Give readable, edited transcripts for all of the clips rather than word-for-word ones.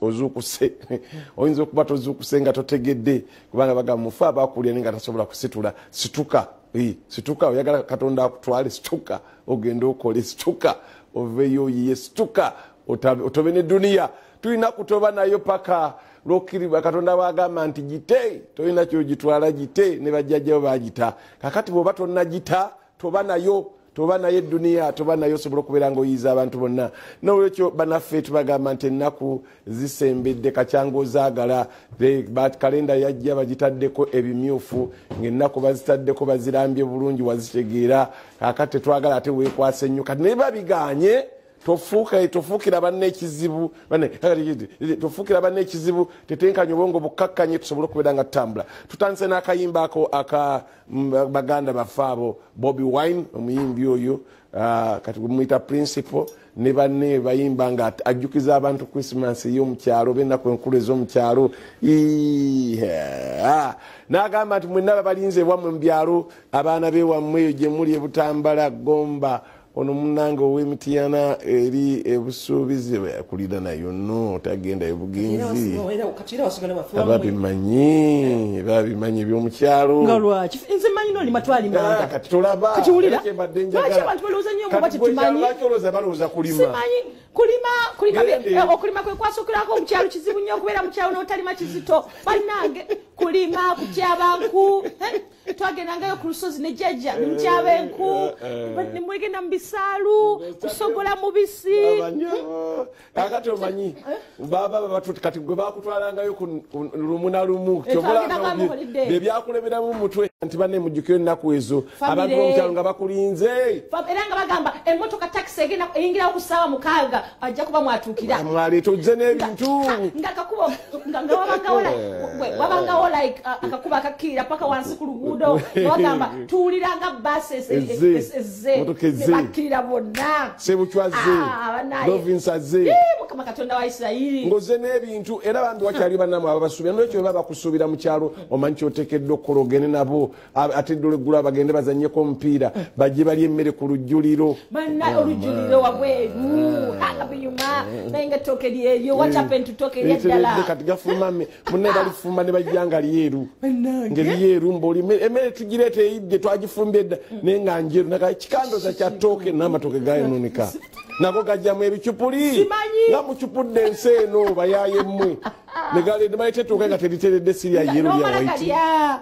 ozuukuse oyinza okuba tozuukuse nga totegedde kubanga bagamba mufa abakulya nga tasobola kusitula situka situka oyagala Katonda akutwale situka ogenda okole situka oveyo yiye situka otobe ne dunia tulina kutoba nayo paka lokiriba Katonda bagamba nti gite tolina kyogitwala gite ne bajjajjawo bagita kakati bwoba tonnagita toba nayo dunia toba nayo sobola okubeera ng'oyiza abantu bonna n'olwekyo banaffe tubagamba nti ennaku zisembedde kacyango ozaagala kalenda yajja bagitaddeko ebimyufu ng'ennaku bazitaddeko bazirambye bulungi wazitegeera kakati twagala ate weekwasa ennyo kati naye babiganye tofuukira banne ekizibu tofuukira banne ekizibu tetenkanye obwongo bukkakkanye tusobole okubeera nga tutambula tutandise n'akayimba ako aka baganda baffe abo Bobi Wine omuyimbi oyo kati muyita principal ne banne bayimba nga ajjukiza abantu Christmas y'omukyalo b'ennaku enkulu ez'omukyalo n'agamba nti mwenna babalinze ewammwe mu byalo abaana b'ewammwe eyo gye muli ebutambala gomba ono munnange ow'emitiyana eri ebusuubizi yakulira nayo no tagenda ebugenzi babimanyi ebyomukyalo nga lwaki nze manyi noni matwali manda kati tolaba kiwulira lwaki abantu balowooza nnyo ngo bati tumanyi balowooza kulima okulima kwe kwasukirako omukyalo kizibu nnyo okubeera mukyalo n'otalima kizito bannange kulima kutyabanku twagendangayo ku lusozi ne jjajja nemutyabenku nemwegenda mu bisaalu kusogola mubisi kakati omanyi baba kati gwe bakutwalangayo lumu na lumu bebyakuleberamu mutwe nti banne mujjukire ennaku ezo abantu bomukyalo nga bakulinze era nga bagamba emmotoka takisi eyingirawo ku ssaawa 6 ajja kuba mwatuukira mwaleeta ozze n'ebintu nga akakubo nga wabangawo like akakuba akakkirira paka wansi ku luguudo bagamba tuwuliranga bases bakkirira bonna sebukywaze provinsaze mukama Katonda wa Isirayiri ng'ozze n'ebintu era bambi wakyali bannamu ababasuubira n'olwekyo baba bakusuubira mu kyalo omanyi kyoteekeddwa okukola ogende nabo ate ddala eggulu bagende bazannyeko omupiira bajje balya emmere ku lujjuliro banna olujjuliro wabweru binyuma naye nga ettooke lyeryo wacapentu ttooke eryaddala kati gafumame munne balifumba ne bajja nga lyeru ngelyeru mboli emmere tugireeta eyidde twagifumbye edda naye nga njeru kikandoza kya ttooke n'amatooke gayonooneka nago gajjamu ebicupuli nga mucupudde ensi eno bayayemmwe nebalete ettooke nga teriteredde sirya yeru lya waiti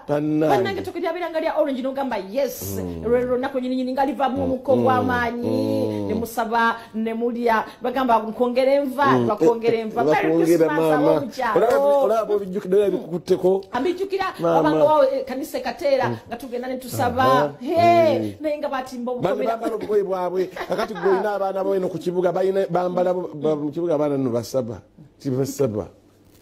bannange ettooke lyabiranga lya orange nogamba yes lwero nako nyininyini nga livamu omukko gw'amaanyi nemusaba nemulya bagamba nkongera enva bakongera enva olaba obijjukidde bikukutteko ambijjukira wabanga wawe kanisa ekateera nga tugenda netusaba naye nga batimba obukobera obugoye bwabwe kakati gwolina abaana bo eno ku kibuga bambala mu kibuga abaana no basaba tibasaba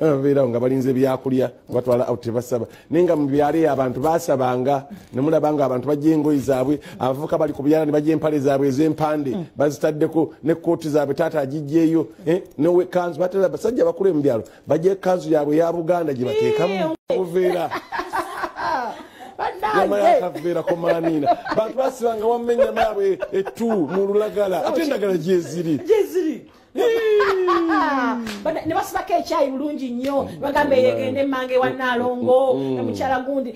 beerawo nga balinze byakulya batwala out tebasaba naye nga mu byalo abantu basabanga nemulabanga abantu bajja engoyi zaabwe abavubuka bali ku byalo ne bajja empale zaabwe ez'empande bazitaddeko ne kooti zaabwe taata agijjeeyo newe kanzu batera basajja bakule mu byalo bajja ekanzu yaabwe ya Buganda gye bateekamu buveera yamaya komanina bantu basibanga wamenya maabwe ettu mu lulagala ate endagala gyeziri ne basibako ekyayi bulungi nnyo bagamba yegende mange wa Nalongo mukyala gundi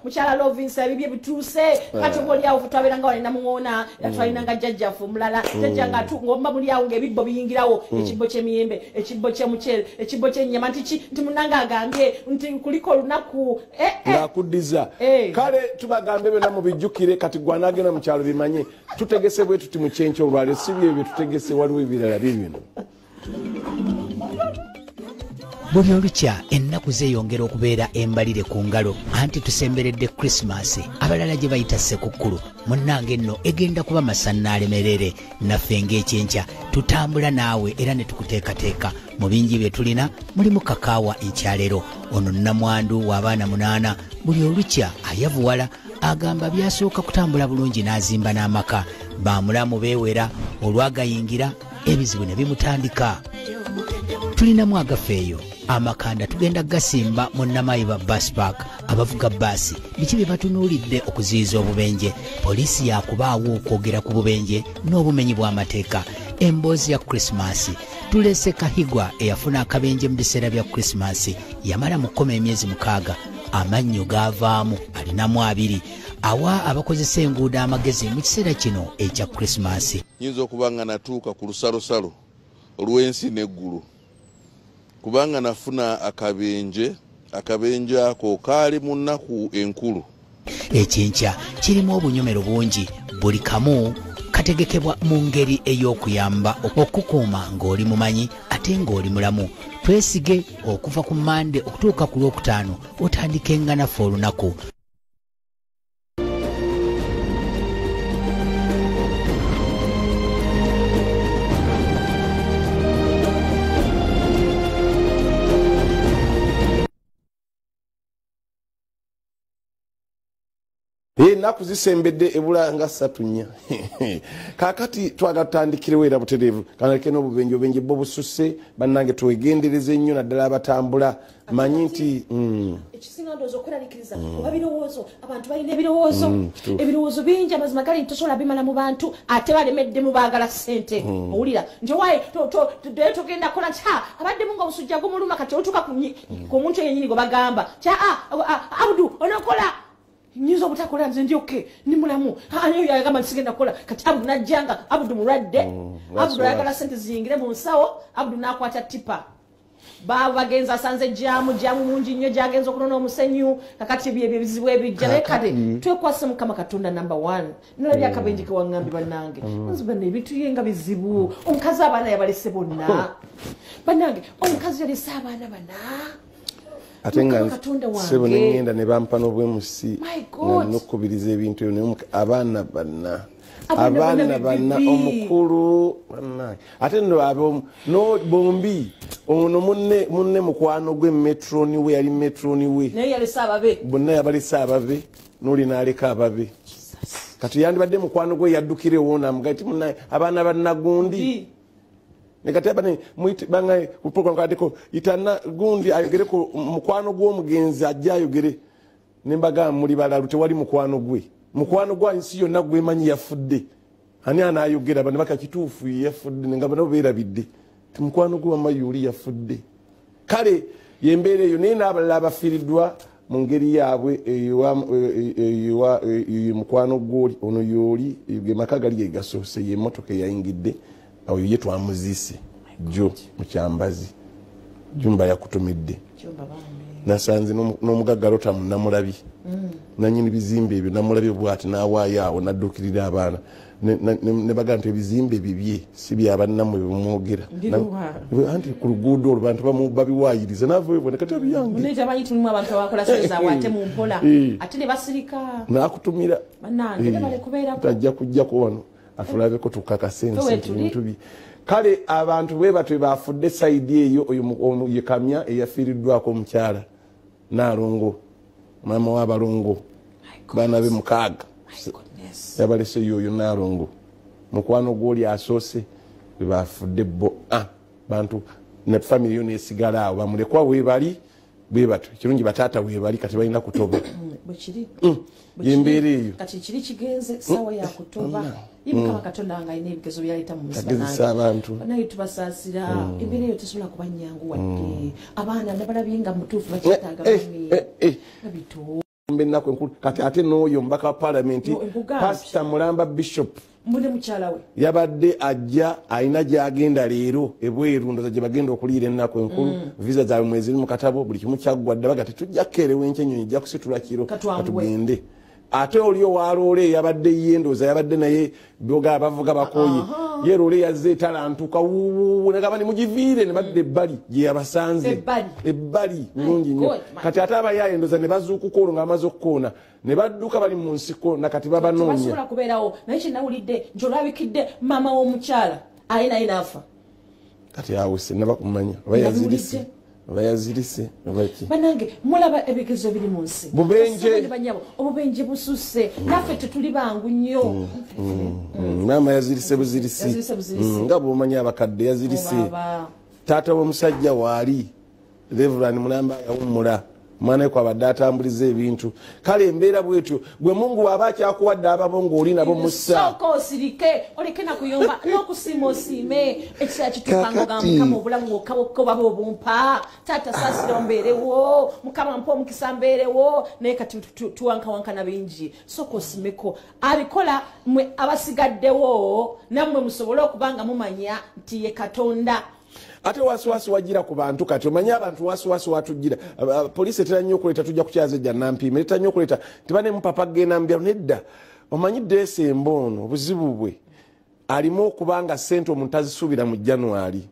mukyala Lovinsa ebibye bituuse kati obaoliawo twabeeranga walina muŋoona twalinanga jjajjaffe omulala jjajja ng'omba muliawo ng'ebibbo biyingirawo ekibbo ky'emiyembe ekibbo ky'omuceere ekibbo ky'ennyama nti munange agambye nti kuliko olunaku ng'akuddiza kale tubagambe byonna mubijjukire kati gwanagenda mu kyalo bimanye tutegese bwe tuti mu kyenkya olwaleero si byo bye tutegese waliwo ebirala bibino buli olukya ennaku zeeyongera okubeera embalire ku ngalo anti tusemberedde Krismasi abalala gye bayita Ssekukkulu munnange nno egenda kuba masannaalemerere naffe ng'Ekyenkya tutambula naawe era ne tukuteekateeka mu bingi bye tulina mulimu kakaawa enkyaleero ono nnamwandu w'abaana 8 buli olukya ayavuwala agamba byasooka kutambula bulungi n'azimba n'amaka baamulamu beewera olwagayingira ebizibu ne bimutandika tulinamu agafeeyo amakanda tugenda gasimba mu Namayiba bus park abavuga baasi biki bye batunuulidde okuziyiza obubenje poliisi yakubaawo okwogera ku bubenje n'obumenyi bw'amateeka emboozi ya Krismasi tulese Kahigwa eyafuna akabenje mu biseera bya Christmas yamala mu 10 emyezi 6 amannyo gaavaamu alinamu 2 awa abakozesa enguudo amagezi mu kiseera kino ekya Christmas. Nyinza okubanga natuuka ku lusalosalo olw'ensi n'eggulu kubanga nafuna akabenje ako kaali mu nnaku enkulu. Ekyenkya kirimu obunyomero bungi, buli kamu kategekebwa mu ngeri ey'okuyamba okukuuma ng'oli mumanyi ate ng'oli mulamu. Twesige okuva ku Mande okutuuka ku Lwokutaano otandikenga naffe olunaku. Naku zisembedde ebulanga 3 kakati twagatandikire era buterevu kanaleke n'obubenje obenje bwo bususse bannange twegendereze nnyo naddala abatambula manyi nti ekisinga ndozo okulalikiriza oba birowoozo abantu balina ebirowoozo bingi amazima gali tosobola bimala mu bantu ate balemedde mu baagala ssente owulira nti waye togenda kola nti abaddemu nga obusujja gumuluma kati otuuka ku muntu yennyini gwe bagamba Abudu onokola Nyuzo butakola nze ndi okay ni mulamu anyo yagamba nsigenda kola kati Abudu najjanga Abudu mulwadde Abudu yagala sente ziyingire mu nsawo Abudu nakwata tipa baba bagenza sanze jamu mungi nnyo jagenza okunona omusenyu kakati bye bizibu ebijja kade twekwase Mukama Katonda number 1 nolabya akabenje ke wangambi bannange nzibane ebitu yenga bizibu omukazi abaana yabalese bonna bannange omukazi yalese abaana bana atenga sebo nengenda ne bampa n'obwemusi n'okubiriza ebintu ebyo abaana banna omukulu ate no bombi ono munne mukwano gwe metroni we yali metroni we naye yalesa ababe bonna yabalesa ababe n'oli n'aleka ababe kati yandibadde mukwano gwe yaddukire wona mugati munnaye abaana bannagundi nekatebane muiti banga kuprogram kadeko itana gundi ayogere ko mukwano gwo mugenzi ajja ayogere nembaga muri balalu tewali mukwano gwa insi yonna gwe manyi yafudde ani ana ayogera bane baka kitufu yafudde ngabana obera bidde mukwano gwo amayuli yafudde kale yembere yo nina abalaba firidwa mu ngeri yaabwe mukwano gwo ono yoli ge makagali gasose ye motoka yayingidde awo ye twamuzise jo mukyambazi jumba yakutumidde nasanze n'omugaggalo tamu namulabi nanyini bizimbe ebyo namulabi bwati nawaayo awo naddukirira abaana ne baga nti ebizimbe bibye si byabannamu bemwogera anti ku luguudo olwo bantu babiwaayiriza navaebone kati ate ne basirika nakutumira tajja kujjako wano atulabeko tukakasense ebintu bi kale abantu bwe batwe bafudde saidi eyo oyo yekamya eyafiiriddwako omukyala Nalongo mama w'abalongo baana be 6 yabalese yoyo Nalongo mukwano gw'oli asoose bafudde bantu ne family yo nesigala awo bamulekwa webali bwe batwe kirungi bataata webali kati balina kutoba bwekiri yembeera eyo kati kiri kigenze sawa ya kutoba Mukama Katonda nga ine ebigezo byaleta mu musana abantu naye tubasaasira embeera eyo tesobola kuba nnyangu wadde abaana nabalabyenga mutuufu bakitaaga babitu mbenako enkulu kati ate n'oyo mbaka wa parliament Pastor Mulamba Bishop mbone mukyala we yabadde ajja ayina gyagenda leero ebweru ndoza gye bagenda okuliira ennaku enkulu visa zaabwe mwezi mu katabo buli kimu kyaggwadde bagati tujja kukeerewo enkyenyonyi ejja kusitula kiro katugende ate oli owaloole yabadde yendoza yabadde naye boga abavuga bakoye ye loole yazze talantuka negaba ne mugiviire ne badde ebbali gye yabasanze ebbali bulungi nnyo kati ate abayayendoza ne bazuukuka olwo ng'amaze okukoona ne badduka bali mu nsiko nakati babanoonya basobola kubeerawo naye kyenawulidde nti olwabikidde maama w'omukyala aye naye naafa kati awuse nabakumanya bayazirise banange mulaba ebigezo biri mu nsi obubenje bususse naffe tetuli bangu nnyo maama yazirise buzirisi nga bwomanya abakadde yazirise taata w'omusajja waali Reverend Mulamba yawummula mwana we kwabadde atambuliza ebintu kale embeera bwetyo gwe Mungu waba akyakuwadde ababo ng'oli nabo mussa sooka osirike oleke na kuyomba n'okusiima osiime ekiseera kituuka nga Mukama obulamu bwokka baba obumpa taata saasira mbeerewo Mukama mpa omukisa mbeerewo naye kati tuwankawankana bingi sooka osiimeko abikola mwe abasigaddewo nammwe musobole okubanga mumanya nti ye Katonda. ate wasiwasi wagira ku bantu kati omanye abantu wasiwasi watugira poliisi etera nnyo okuleeta tujja kukyaza ejja nampiima etera nnyo okuleeta tibane mupapa genda mbyalo nedda omanyi Desemba ono obuzibu bwe alimu okubanga ssente omuntu azisuubira mu January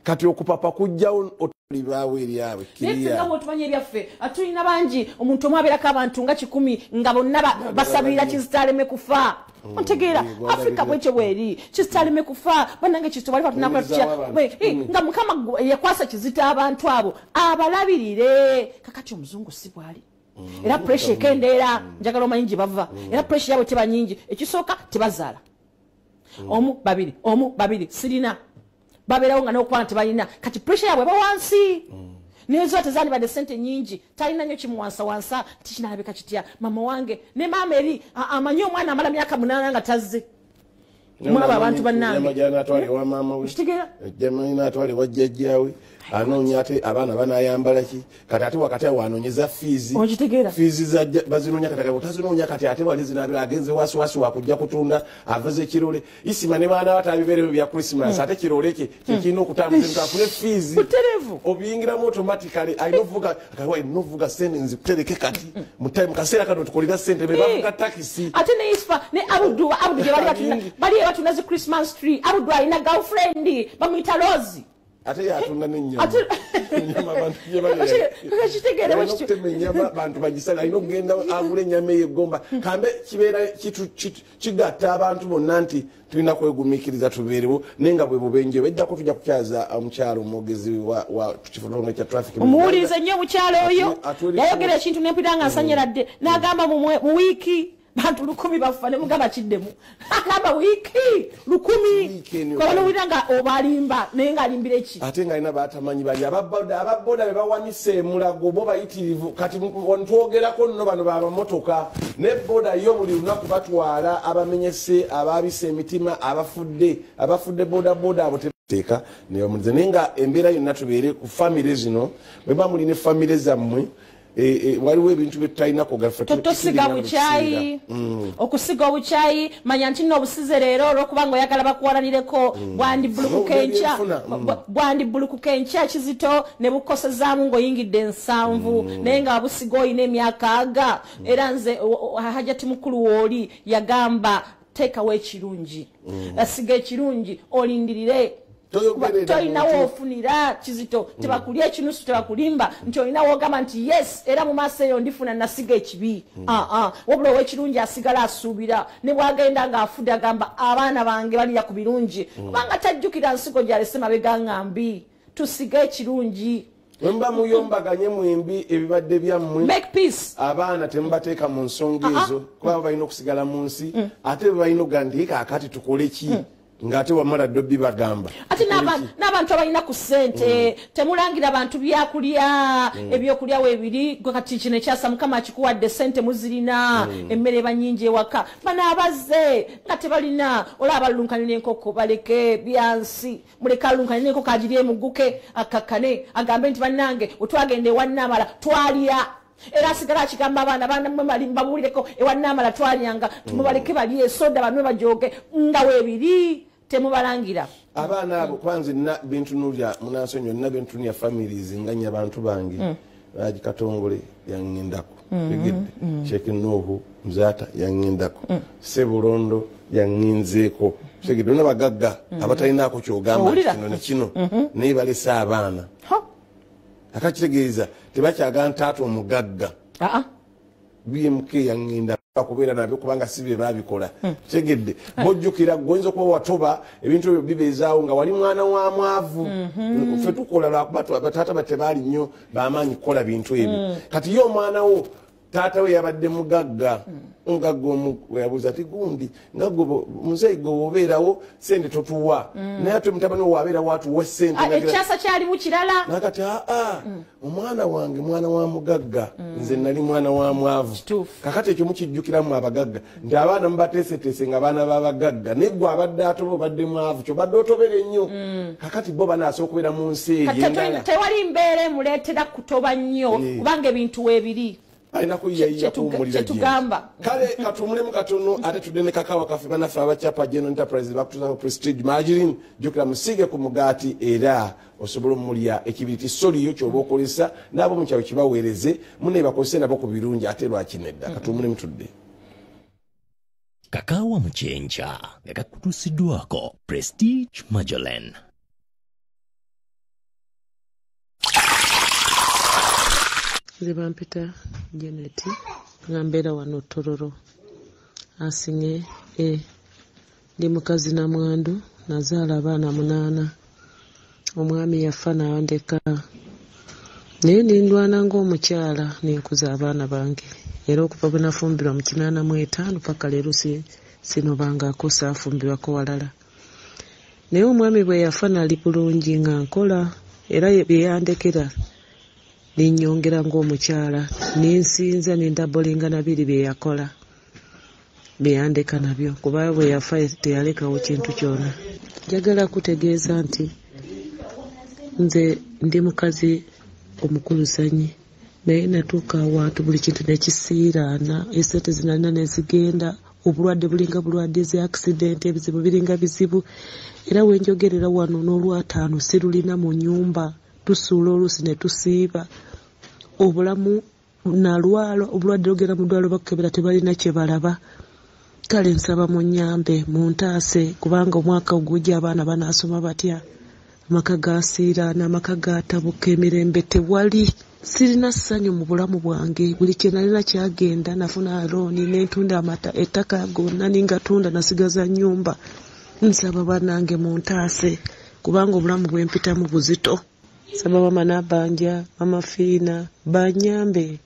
kati okupapa kujjawo otulibaawo eryabwe kiriya tumanye ebyaffe atulina bangi omuntu omu abeerako abantu nga 10 nga bonna basabirira kizitaleme kufa ontegeera Afrika bwekyo bweri kizitaleme kufa bannange kizito bali batunakola tutya nga Mukama yakwasa kizita abantu abo abalabirire kakati omuzungu si bwali era pressure ekendeera njagala omanyi gye bava era pressure yabwe teba nyingi ekisooka tebazaala omu babiri sirina baberawo nga n'okubanga tebalina kati pressure yabwe bawansi nezo tezalibadde sente nyingi talina nnyo kimuwansawansa tikinalabika kitya mama wange ne maama eri amanyi omwana amala myaka 8 nga tazze mwaba abantu bannange kitegeera ejjamaina atwale wajjajjaawe anoonya ate abaana banayambala ki kati ate wakati awo anoonyeza fiizi bazinoonya kati otazinoonya kati ate wali zinabira agenze wasiwasi wakujja kutunda avaze ekirole isima ne baana batabibeerewo bya Christmas ate kirole kye kirina okutambuza afune fiizi obiyingiramu automatically ayinovuga sente nzikutereke kati mu kaseera kano tukolera sente be bavuga takisi ate ne isfa ne abudu gye bali batunda zi Christmas tree abudu alina girlfriend bamuyita Rose ate yatunda n'ennyama bantu bagisala alina okugenda agula ennyama ey'eggomba kambe kibeera kigatta abantu bonna nti tulina kwegumiikiriza tubeerewo naye nga bwe bubenje beddako tujja kukyaza omukyalo omwogezi wa kifunongo kya traffic omuwulirize nnyo omukyalo oyo yayogera ekintu nempita nga nsanyiradde n'agamba mu wiiki bantu 10 bafa ne mugamba kiddemu agamba wiiki 10 kwa banowira nga obalimba naye nga alimbira eki ate nga alina batamanyi bali ababoda be bawanise emulago bo bayitirivu kati ontwogerako nno bano babamotoka ne boda yo buli lunaku batwala abamenyese ababise emitima abafudde boda abo teeka naye omulize naye nga embeera yonna tubeere ku famire zino bwe bamuli ne famire zammwe waliwo ebintu byetutalina tosiga bukyayi okusiga obukyayi manya nti nno obusize leero olwokubanga oyagala bakuwalanireko bwandi buluku kenkya kizito ne bukosezaamu ng'oyingidde 7 naye nga wabusiga olina emyaka 4 era nze hajati mukulu wooli yagamba teekawo ekirungi asiga ekirungi olindirire tolinawo ofunira kizito tebakulya ekinusu tebakulimba nti olinawo ogamba nti yes era mu maaso eyo ndifuna nasiga ekibi wabula ow'ekirungi asigala asuubira ne bwagenda ng'afudde agamba abaana bange balya ku birungi kubanga tajjukira nsigo gyalese mabega ŋŋambi tusiga ekirungi Mba muyombaganye mwembi ebibadde byammwe abaana temubateeka mu nsonga ezo kuba balina okusigala mu nsi ate balina okugandika akati tukole ki ngate wamala dobbi bagamba ati n'abantu abalina ku ssente temulangira abantu byakulya ebyokulya weebiri gwe kati kino ekyasa Mukama akikuwadde ssente muzirina emmere banyingi ewaka bano abazze nga tebalina olaba balunkanira enkoko baleke byansi muleke alunkanira enkoko agirye emugguke akakkane agambe nti bannange otwagenda ewannamala twalya era asigala akigamba abaana babuulireko ewannamala twalyanga tumubaleke balye soda banwe bajoge nga weebiri temubalangira abaana abo kwanza bintu nulya munasonyo na bintu nya families nganya abantu bangi baji katongole yangendako bigidde Shekinohu mzata yangendako Sebulondo yanginzeko segidde n'abagagga abatalinaako kyogamba kino ne kino naye balesa abaana akakitegeeza tebakyaga ntaatu omugagga BMK yanginda kubeera nabyo kubanga sibe babikola tegedde bojjukira gonzo kuba watoba ebintu ebyo bibeezaawo nga wali mwana wa mwavu ffe tukola lwakuba batata batebali nnyo bamaanyi kukola bintu ebyo kati yo omwana wo taata we yabadde mugagga omugagga omu weyabuuza ati gundi nga muzeyi gwe wobeerawo sente totuwa naye ate mutabani we wabeerawo atuwa sente ekyasa kyalimu kirala nakati omwana wange mwana wa mugagga nze nali mwana wa mwavu kakati ekyo mukijjukiramu abagagga nti abaana mubateeseteese nga baana b'abagagga naye gwe abadde atoba obadde mwavu kyobadde otobere ennyo kakati bo banaasobola okubeera mu nsi eyo tewali mbeera emuleetera kutoba nnyo kubanga ebintu weebiri alina kuyiyayiya kuwumulira kyetugamba kale katumulemu katono ate tudde ne kakawa kaffe banaffe abacapa general enterprise bakutuzaako prestige margarine jjukira musiige ku mugaati era osobola omulya ekibiriti soliyo kyoba okolesa n'abo mukyalo kibaweereze mune bakozese nabo ku birungi ate lwakinedda katumulemu tudde kakaawa mu kyenkya nga kakutuusiddwako prestige margarine. Nze bampita Janet nga mbeera wano Tororo Asinge ndi mukazi na mwandu nazaala abaana 8 omwami yafa n'andeka naye nindwana ng'omukyala ninkuza abaana bange era okuva bwe nafumbirwa mu 85 paka leero sinobangako saafumbirwako walala naye omwami bwe yafa nali bulungi nga nkola era bye yandekera ninyongera ng'omukyala ninsinza nindabolinga nabiri bye yakola byeyandeka nabyo kuba bwe yafa teyalekawo kintu kyonna. Njagala kutegeeza nti nze ndi mukazi omukulusanye naye natuuka awaatu buli kintu nekisiiraana esente zinalina nezigenda obulwadde bulinga bulwadde zi accident ebizibu biringa bizibu era wenjogerera wano n'olwataano sirulina mu nyumba tusuula oluusi ne tusiiba obulamu nalwala obulwadde lugenda mu ddwaliro bakukebera tebalina kye balaba. Kale nsaba munnyambe muntaase kubanga omwaka ogujja abaana banaasoma batya amaka gasiiraana amaka gatabuka emirembe tewali sirina ssanyu mu bulamu bwange buli kye nalina kyagenda nafuna alooni nentunda amata ettaka gonna ningatunda nasigaza nnyumba. Nsaba bannange muntaase kubanga obulamu bwempitamu buzito. Nsaba mama nabanja mama fiina banyambe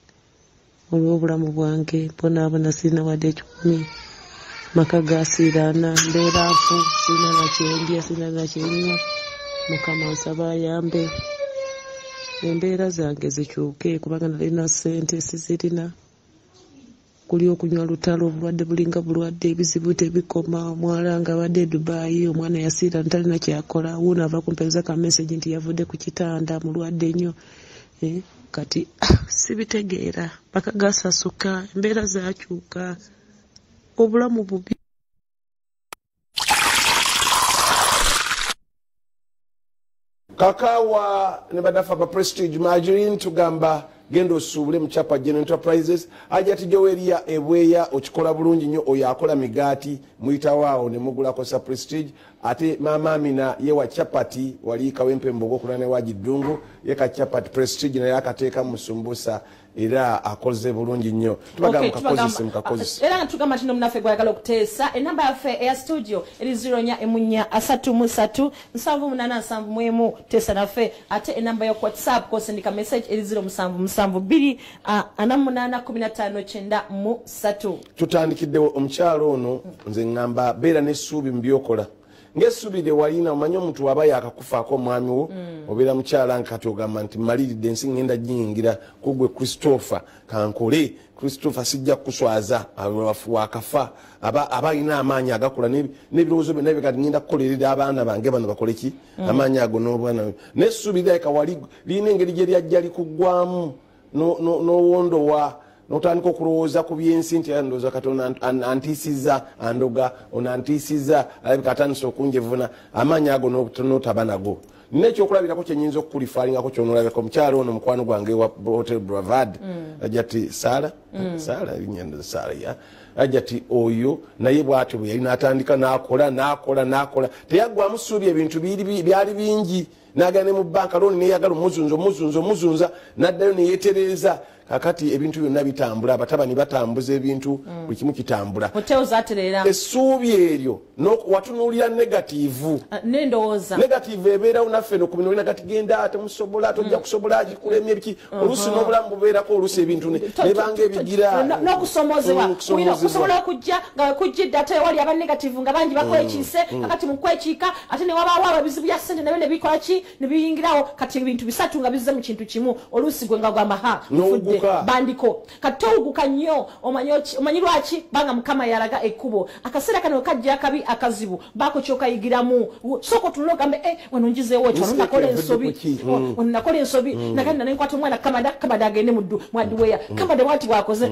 olw'obulamu bwange bonaabona sirina wadde ekikumi maka gasiiraana mbeera nfu sirina nakyendya sirina nakyenywa. Mukama nsaba ayambe embeera zange zikyuke kubanga nalina ssente sizirina kuli okunywa lutalo obulwadde bulinga bulwadde ebizibu tebikoma omwala nga abadde Dubai omwana yasiira ntalina kyakola wuuno ava kumpeereza ka message nti yavudde ku kitanda mulwadde nnyo kati sibitegeera paka gasasuka embeera zakyuka obulamu bubi. Kakawa ne badafa ba prestige margarine tugamba genda osuubule mu Chapa General Enterprises ajati joweria ebweya okikola bulungi nnyo oyo akola migaati muyitawaawo ne mugulako sa prestige ate mama Amina yewa chapati wali kawempe mbogo kulane wajiddungu yeka chapati prestige naye akateeka mu sumbusa era akoze bulungi nnyo tubagamba kakozese mukakozese era tugamba kino munnaffe gwayagala okuteesa enamba yaffe eya studio eri 0-4-3-3-7-8-7 teesa naffe ate enamba yo WhatsApp kosindika message eri 0-7-7-2-48-15-9 tutandikiddewo omukyalo ono nze ngamba beera n'essuubi mu byokola ng'essuubi lye walina omanyi omuntu waba yakakufaako omwami wo obeera mukyala nkati ogamba nti maliridde ensi ngenda giyingira kugwe Christopher kankole Christopher sijja kuswaza wakafa aba alina amaanyi agakula n'ebirowoozo byonna bye ngenda kukolerera abaana bange bano bakole ki amaanyi ago n'obwana n'essuubi lyaka wali lirina engeri gye lyajja likuggwamu n'owondowa notandika okulowooza ku byensi nti ndowooza Katonda antiisiza andoga ono antiisiza alabika atandise okunjevuna amaanyi ago n'otaba nago. Nina ekyokulabirako kyenyinza okukulifaalingako kyonolabeko omukyalo ono mukwano gwange wa Hotel Boulevard ajja ti Sara erinnya Sara ajja ti oyo naye bw'atyo bwe yali n'atandika n'akola teyaggwamu ssuubi ebintu byali bingi n'agenda ne mu banka looni neyagala omuzunza n'addayo neyeetereeza kakati ebintu byonna bitambula abatabani batambuza ebintu buli kimu kitambula essuubi eryo watunuulira negatiivu negatiivu ebeerawo naffe nokuminolina gati genda temusobola tojja kusobola kikulemye biki oluusi n'obulamu bubeerako oluusi ebintu nebanga kuyigira n'okusomozebwa okusobola okujja nga kujjidde ate wali aba negative nga bangi bakwekiise kakati mu kwekiika ate ne wabaawo ababizibu bya ssente nabyo ne bikola ki ne biyingirawo kati ebintu bisatu nga bizze mu kintu kimu oluusi gwe nga gwamaha fudde bandiko kati towuguka nnyo omanyi lwaki banga mukama yalaga ekkubo akaseera kano kajja akabi akazibu baako kyokayigiramu soko tunula ogambe wano njizeewo ekyo wano nakola ensobi nagenda nenkwata omwana kamada agende mwadiweya kamada bwati bwakoze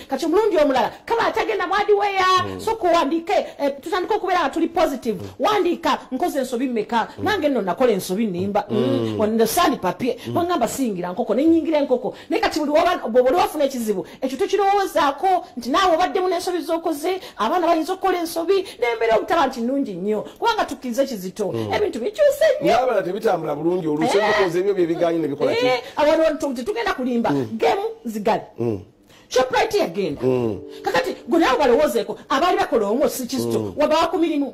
kati omulundi omulala kama atagenda mwadiweya soko wandike tutandika okubeera nga tuli positive wandika nkoze ensobi mmeka nange nno nakola ensobi nimba sandi papye wangamba singira nkoko nenyingira enkoko naye kati buli wafuna ekizibu ekyo tokirowoozaako nti naawe obaddemu n'ensobi z'okoze abaana bayinza okukola ensobi n'embeera obutaba nti nnungi nnyo kubanga tukkiriza ekizito ebintu bikyuse nnyo abana tebitambula bulungi olusendokoza ebyo byebiganye nebikola ki abantu tetugenda kulimba gemu zigale shoprite yagenda kakati gwe nawe balowoozeeko abaali bakola omwo si kizito wabawa ku mirimu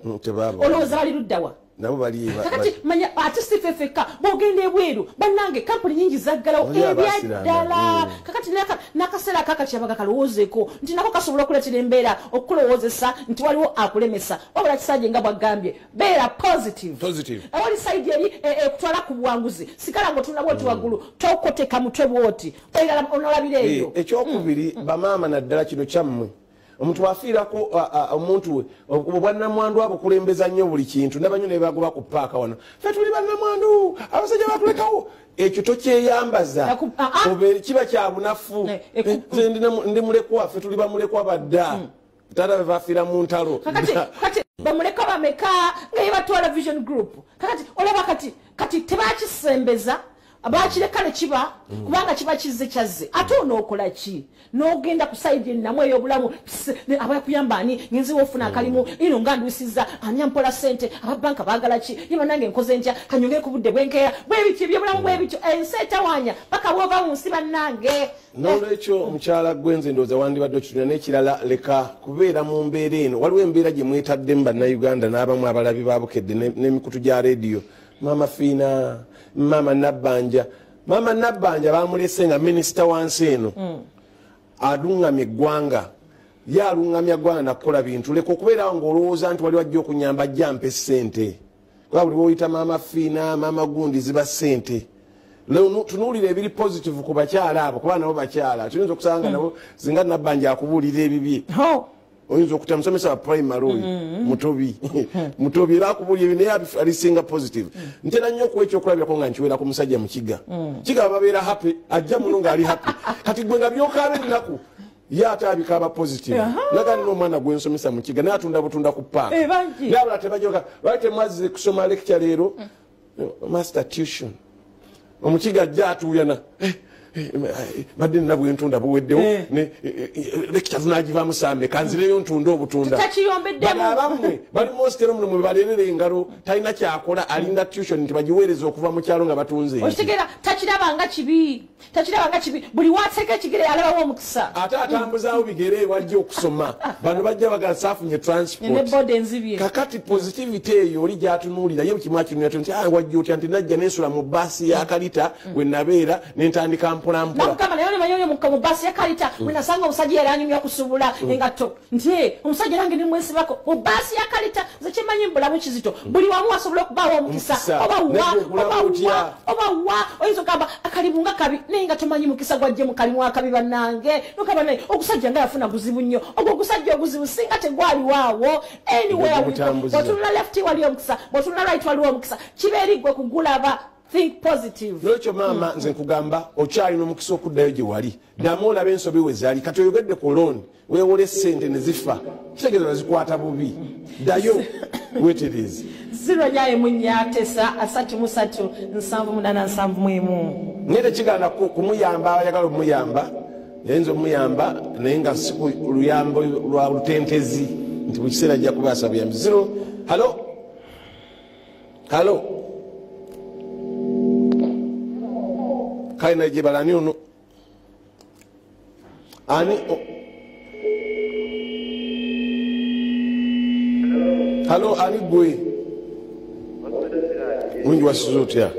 olowooza bali luddawa nabo bali kakati manya artist fefeka bogende ebweru bannange kampuni nyingi zaggalawo ebyaddala kakati n'akaseera kakati abaga kalowoozeeko nti nako kasobola okuleetera embeera okulowoozesa nti waliwo akulemesa wabula kisajje nga bwagambye beera positive awali saidi eri ekutwala ku buwanguzi sigala ng'otunda bwoti waggulu tokoteka mutwe bwoti onolabira eyo ekyokubiri bamaama naddala kino kyammwe omuntu afiirako omuntu obwannamwandu abukulembeza nnyo buli kintu nabanyo ne bagoba ku paaka wano fe tuli bannamwandu abasajja batulekawo ekyo tokyeyambaza kiba kya bunafu ndi mulekwa fe tuli bamulekwa badda tata bebafiira mu ntalo kati bamulekwa bameka nga yebatwala vision group kakati olaba kati tebakisembeza abakireka ne kiba kubanga kiba kizze kyazze ate onookola ki n'ogenda ku sayidi ennamu ey'obulamu abakuyamba ani ngenziwo ofuna akalimu ino nga ndwisiza ani ampola ssente ababanka baagala ki yeba nange nkoze ntya kanyonge ku budde bwenkeera bwebityo ebyobulamu bwebityo ensi etawaanya paka bwova mu nsi bannange n'olwekyo mukyala gwenze ndowooza wandibadde okitulira n'ekirala leka kubeera mu mbeera eno waliwo embeera gye mwetaddemu bannayuganda n'abamu abalabi babukedde n'emikutu gya rediyo mama fiina mama nabbanja bamulese nga minisita wansi eno aluŋŋamya eggwanga ye aluŋŋamya ggwanga nakukola bintu leka okubeerawo ng'olowooza nti wali wajja okunyamba ajja mpa essente kuba buli bwoyita maama fiina maama gundi ziba ssente tunuulira ebiri positive ku bakyala abo kuba nabo bakyala tuyinza okusanga nabo singa nabbanja akubuulira ebibye oyinza okuta musomesa wa primary oyo mutobi era akubulya ebi naye alisinga positive ntera nnyo okuwa ekyokulabirako nga nkiweera ku musajja mu kiga babeera happy ajja muno ng'ali happy kati gwe nga byokaaba ennaku ye ate abikaaba positive nagandi n'omwana gwensomesa mu kiga naye atunda butunda ku paaka naye abala tebajoka lwali temwazze kusoma lecture leero master tuition omukiga ajja atuuyana badde nina bwentunda buweddewo lekita tunagivaamu sambe kanzireyo ntunda obutunda abammwe bali mositero muno mwe balerera engalo talina kyakola alinda tuition nti bagiweereza okuva mu kyalo nga batunze okitegeera takirabanga kibi buli wateeka ekigere yalabawo omukisa ate atambuzaawo bigere wajja okusoma bano bajja bagansa afunye transport kakati positivity eyo oli gyatunuulira ye kimu akinuulira nti wajja otya nti najja nensula mu baasi ya kalita we nabeera nentandika namukama naye omanyi mu baasi ya kalita we nasanga omusajja era anyumya okusubula engatto nti omusajja nange nimwesibako mu baasi ya kalita nze kimanyi mbulamu kizito buli wamu asobola okubaawo omukisa oba oyinza okugamba akalimu nga kabi naye nga tomanyi mukisa gwajje mu kalimu akabi bannange nokaba naye okusajja nga yafuna buzibu nnyo ogwo ogusajja oguzibu singa tegwaliwaawo bw'otunula left wali omukisa bw'otunula right waliwo omukisa kibeeri gwe kugulaba think positive lwekyo maama nze nkugamba okyalina omukisa okuddayo gye wali ddamu olaba ensobi we zaali kati oyogedde ku looni weewola essente ne zifa kitegeeza bazikwata bubi ddayo weterezi 08933 naye tekiganda kumuyamba ayagala omuyamba yayinza omuyamba naye nga si ku luyambo lwa lutentezi nti buli kiseera ajja kubaasa buyambi halo kale naye gyebala ani ono ani halo ani gwe mungi wasiza otya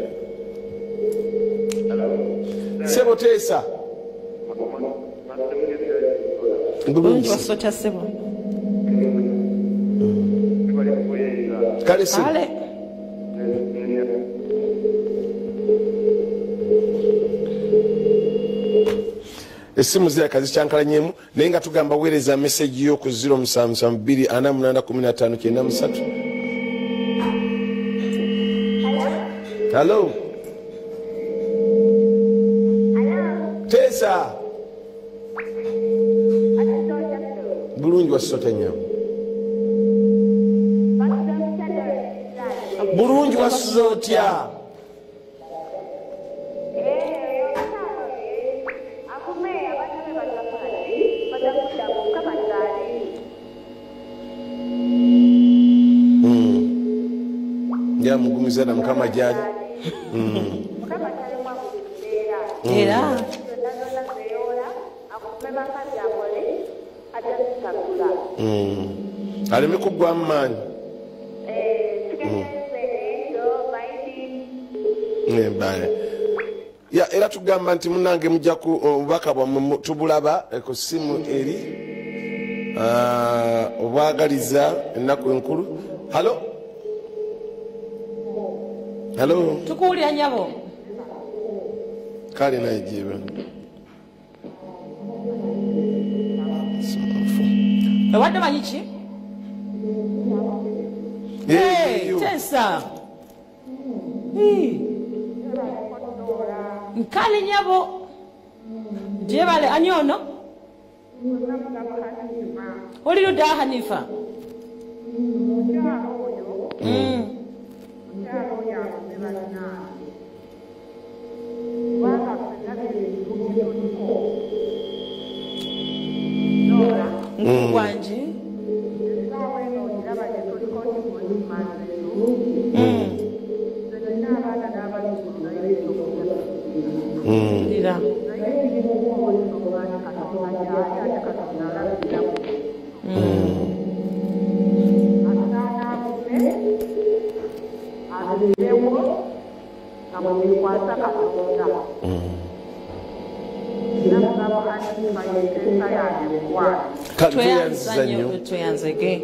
sebo teesa bulungi wasotya ssebo kale si kale essimu zirakazi kyankalanyemu naye nga tugamba weereza meseji yo ku 0772481593. Hello. Tesa. Bulungi wasota nyamu. Bulungi wasotya. Ya mugumiza na Mukama jaji. Era aleme kugwa mmanyi era tugamba nti munange mujjaku obubaka bwammwe tubulaba ku ssimu eri obwagaliza ennaku enkulu. Halo halo tukuwulira nyabo kale naye jiba ewadde manyi ki Tesa nkale nyabo jebale ani ono oli ludda Hanifa Wanji Dira tweyanzege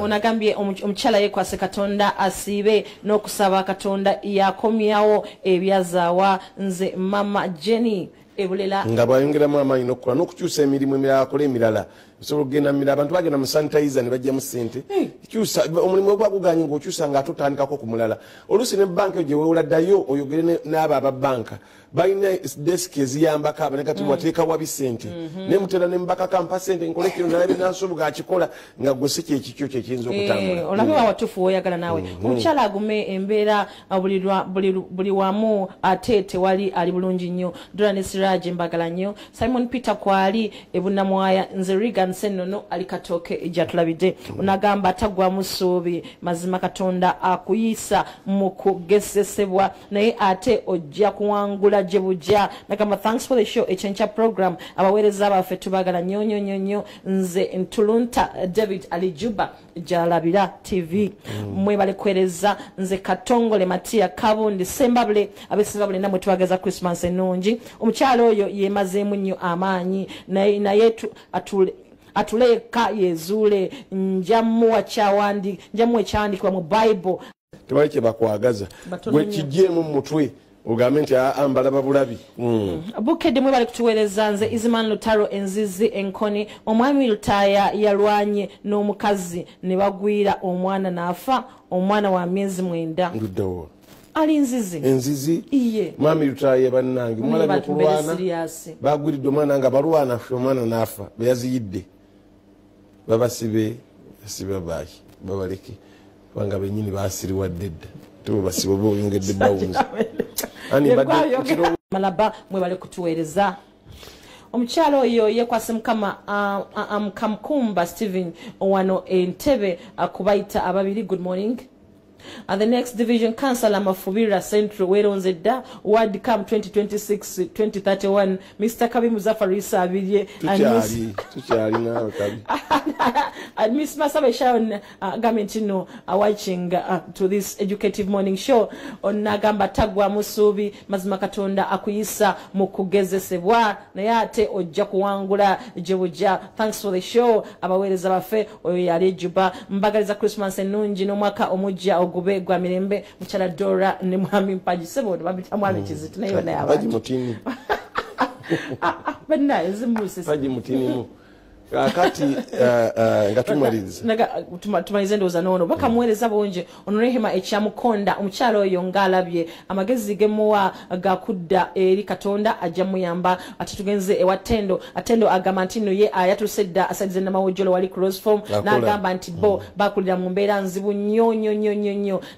onagambye omukyala yekwase Katonda asiibe n'okusaba Katonda yakomyawo ebyazaawa nze mama Jenny ebulela nga bwayongeramu amaanyi n'okukola n'okukyusa emirimu emirala akola emirala osobola okugenda mirala abantu bagenda mu sanitizer ne bajjamu ssente kyusa omulimu ogwaguganye ng'okyusa ng'ate otandikako ku mulala oluusi ne banka gye weoladdayo oyogere n'abo ababbanka balina desiki eziyambako aba nekati wateekawa bisente ne mutera ne mbakaka mpa sente nkole kino nalabe nansobola akikola nga gwe si kyekikyo kyekiyinza okutambula olabe wawatuufu woyagala naawe omukyala agume embeera buli wamu ate tewali ali bulungi nnyo Dora ne Siraje mbagala nnyo Simon Peter kwali ebunamwaya nze Regan Senono ali Katooke ejatulabidde onagamba tagwamu ssuubi mazima Katonda akuyisa mu kugesesebwa naye ate ojja kuwangula gye bujja nagamba thanks for the show Ekyenkya program abaweereza abaffe tubagala nnyo nze Ntulunta David Alijuba Jalabira TV mwebale kwereza nze Katongole Matia Kabundi Sembabule abesibabule namwe tubageza Christmas ennungi omukyalo oyo yemazeemu nnyo amaanyi naye atuleka yezuule njamu ekyawandikibwa mu Bible tebali kye bakwagaza gwe kijjeemu mu mutwe ugambe nti ambalaba bulabi bukedde mwebale kutuweereza nze Izman Lutaro enzizi enkoni omwami Lutaya yalwanye n'omukazi ne bagwira omwana n'afa omwana wa myezi 9 nduddewo ali enzizi iye mwami Lutaya bannange mwala kulwana bagwiridde omwana nga balwana omwana n'afa beyaziyidde babasibe baaki babaleke kubanga bennyini baasiriwadde dda tubo basibe boyongedde bawunzi malaba mwebale kutuweereza omukyalo oyo yekwase Mukama Kamkumba Steven wano Entebbe akubayita ababiri good morning And the next division councillor Mafubira Central weronze dda Ward Camp 2026-2031 Mr. Kabi Muzaffar Abirye and Miss Masabe Sharon Gamentino are watching to this educative morning show on Nagamba Tagwa Musubi Mazima Katonda akuyisa mu kugezesebwa naye ate ojja kuwangula jebuja. Thanks for the show abaweereza baffe oyo yali Juba mbagaliza Christmas ennungi n'omwaka omujja ogube gwa mirembe mukyala Dora ne mwami Mpaji sebo babita mwami Kizito nayo naye Mpaji mutini bana ezimuse Mpaji mutini mu kati ngatumaliza tumalize ndoza nono baka muweereza bonje onorehema ekyamukonda omukyalo oyo ngalabye amagezi gemuwa gakudda eri Katonda ajja muyamba ati tugenze ewatendo atendo agamba ntino ye ayatusedda asalize na mawojolo wali cross form n'agamba nti bo bakulira mu mbeera nzibu nnyo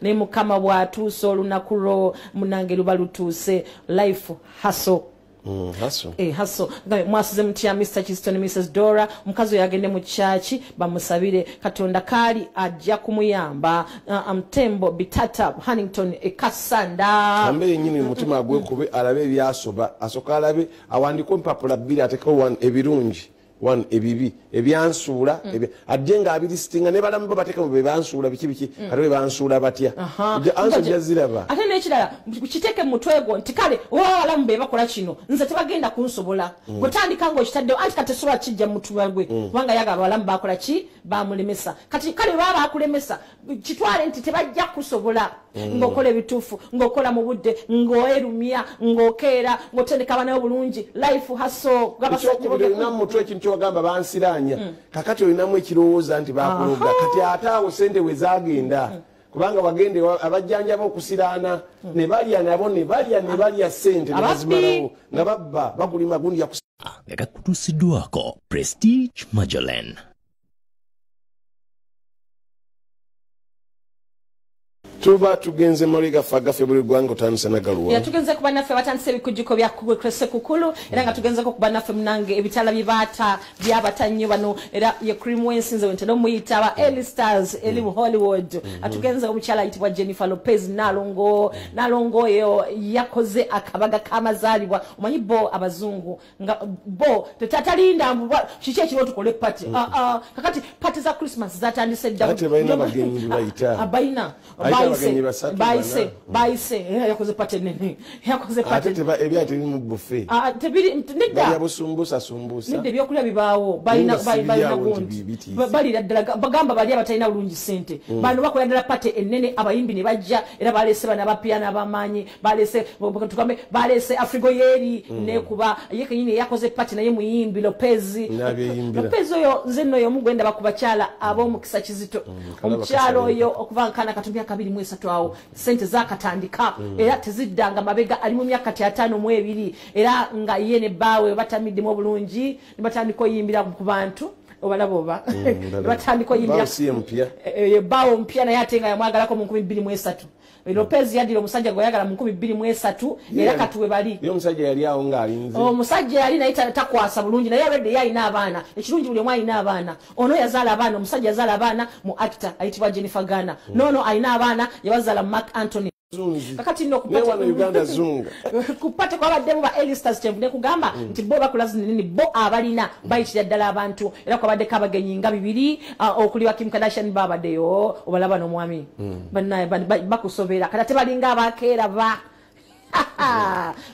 naye Mukama bw'atuusa olunaku lwo munange luba lutuuse life hustle hustle mwasize mutya Mr. Chiston Mrs. Dora mukazi yagende mu chachi bamusabire Katonda kali ajja kumuyamba Mtembo Bitata Huntington Kasanda ambe nyini mutima agwe kube alabe byasoba asoka alabe awandiko mpapula bili ateko one ebirungi one ebibi ebyansuula ajenga abiri stinga ne balamu bateka mu byansuula biki kale bansuula batya anso jaziraba ate nekirala kiteke mutwego ntikale walamu be bakola kino nze tebagenda kunsobola gutandika ngo kitadde anti katesula kijja mutwagwe kubanga yaga balamu bakola ki bamulemesa kati kale baba akulemesa kitwale nti tebajja kusobola ngokola ebitufu ngokola mu budde ngoerumya ngokera ngotendeka bana obulungi life hustle gabasokubule namutwe kintu wagamba bansiranya kakati olinamu ekirowooza nti bakuloga kati ataawo sente wezagenda kubanga bagende abajjanja bokusirana ne balya nabo ne balya sente nebazimalawo nga babba bagulima gundi yakakutusiddwako Prestige Magellan. tuba tugenze maliga fagafe buli gwango tanisa nagaluwa ya tugenze kuba naffe batandise ebikujjuko bya kukwese kukulu era nga tugenze ko kuba naffe munange ebitala bibata byabatanyo bano era ye cream wensinze wenteno muyita aba early stars eli Hollywood atugenze omukyala ayitibwa Jennifer Lopez nalongo yo yakoze akabaga kamazalibwa omanyi bo abazungu nga bo tetatalinda kiki ekiro tukole party kakati party za Christmas zatandise dda ate bayina bagenyi bayita abayina baise yakoze pate nene yakoze pate ebyate mu buffet tebiri ndedda yabusumbusa ndedda byokulya bibaawo bayina gundi bali daddala bagamba bali abatalina bulungi sente bano bakola ddala pate enene abayimbi ne bajja era balese bana bapiana abamanyi balese Afrigo yeri ne kuba yekenyine yakoze pate naye muyimbi Lopez oyo nzenno yo mugwenda bakubakyala ab'omukisa Kizito omukyalo oyo okuvankana katumya 23 awo sente zakatandika era teziddanga mabega ali mu myaka 52 era nga yene bawe batamidde mu bulungi ne batandika oyimbira ku bantu obalaboba batandika oyimbira bawo mpya na yatenga yamwagalako mu 2023 Lopez yadira omusajja goyagala mu 2023 era katuwe bali yo omusajja yali awo nga alinze omusajja yali naita takwasa bulungi naye abedde yalina abaana ekirungi buli omwe alina abaana ono yazaala abaana omusajja yazaala abaana mu actor ayitibwa Jennifer Gana nono alina abaana yabazaala Mark Anthony kakati no kupata Uganda zunga kupata kwa badde ba Elisters chemune kugamba nti bo bakulazi nini bo abalina bayitira ddala abantu era kwa badde kabagenyi nga bibiri okuliwa Kim Kardashian baba deyo obalaba no mwami banaye bakusobera kata tebalinga abakeera ba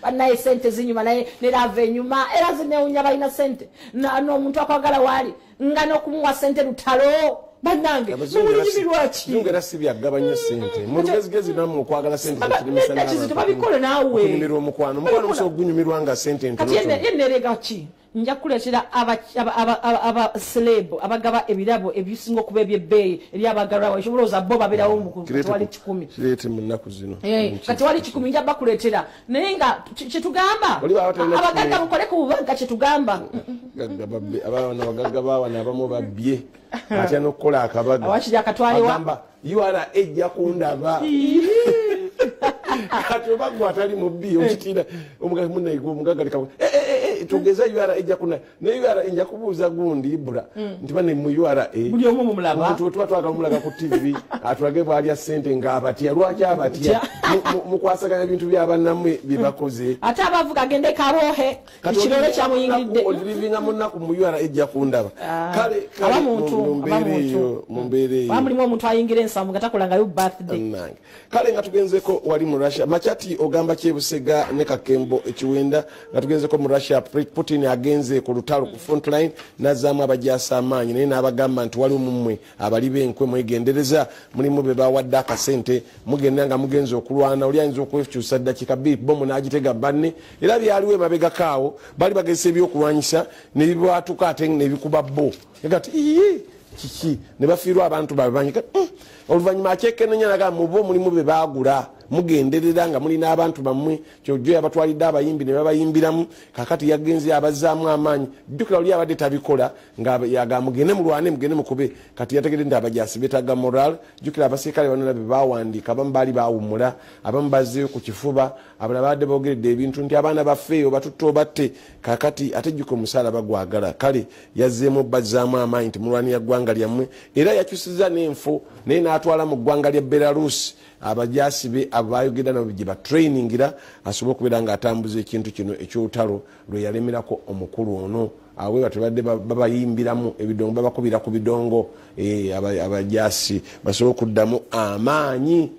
banaye sente zinyuma naye ne lave nyuma era zineunya balina sente no omuntu akwagala wali nga no kumuwa sente lutalo banange mulungimirwaki ngera sibyagabanya sente mu lugezigezi namwe okwagala sente zikirimisa n'abantu tubabikole naawe kunyumirwa omukwano gusogunyumirwa nga sente kati yennerega ki nja kuleetera aba celeb abagaba ebirabo ebisinga okuba ebyebbeeyi eri abagalwa ekibolooza bo babeerawo mukatwali 10 kireete mu nnaku zino kati wali 10 nja bakuleetera naye nga kyetugamba abagagga mukole ku bubanka kyetugamba abaana bagagga baawana abamu babbye atya n'okukola akabaga awakiri akatwaliwa URA ejja kundaba kati obagwa atali mu bbi okitira omugaga munayigo omugaga lekawo tugeza URA ejja kuna ne URA ejja kubuuza gundi ibura nti bane mu URA buli omu mulaba omuntu twatwaga mulaga ku TV atwage bwali sente ng'abatya lwaki abatya mukwasaganya ebintu by'abannamwe byebakoze ate abavuga agende karohe ekirolo kyamuyingiridde olivinga munnaku mu URA ejja kundaba kale mu mbeera eyo mulimu omuntu ayingira ensamu nga takolangayo birthday kale nga tugenzeko wali mu Russia Machati ogamba Kyebusega ne Kakembo ekiwenda nga tugenzeko mu Russia Putin agenze ku lutalo ku frontline nazaamu abajasa amaanyi naye n'abagamba nti wali mumwe abali benkwe mwegendereza mulimu be bawadde akasente mugenda nga mugenze okulwana oli ayinza okwekyusa ddakiika bbiri bomu n'agitega banne era byaliwo emabega kaawo bali bagezesa ebyokulwanyisa ne bibwatuka ate nebikuba bo egati kiki ne bafiirwa abantu babanyi oluvannyuma akyekenenya naga mubo mulimu be baagula mugenderera nga mulina abantu bammwe kyojjo yabatwalidde abayimbi ne babayimbiramu kakati yagenze abazaamu amaanyi jjukira oli abadde tabikola nga yaga mugende mulwane mugende mukube kati yategedde nti abajasi beetaga moral jjukira abasirikale banona be bawandiika abamu baali baawummula abamu bazzeeyo ku kifuba abalala badde boogeredde ebintu nti abaana baffeeyo batutte obatte kakati ate jjuka omusaalaba gwagala kale yazzeemu bazzaamu amaanyi nti mulwanira ggwanga lyammwe era yakyusiza n'enfo naye n'atwala mu ggwanga lya Belarus abajasi be abayogera nabo gye batrainingira asobole okubeera nga atambuza ekintu kino ekyolutalo lwe yalemerako omukulu ono awe batubadde babayimbiramu ebidongo babakubira ku bidongo abajasi basobole okuddamu amaanyi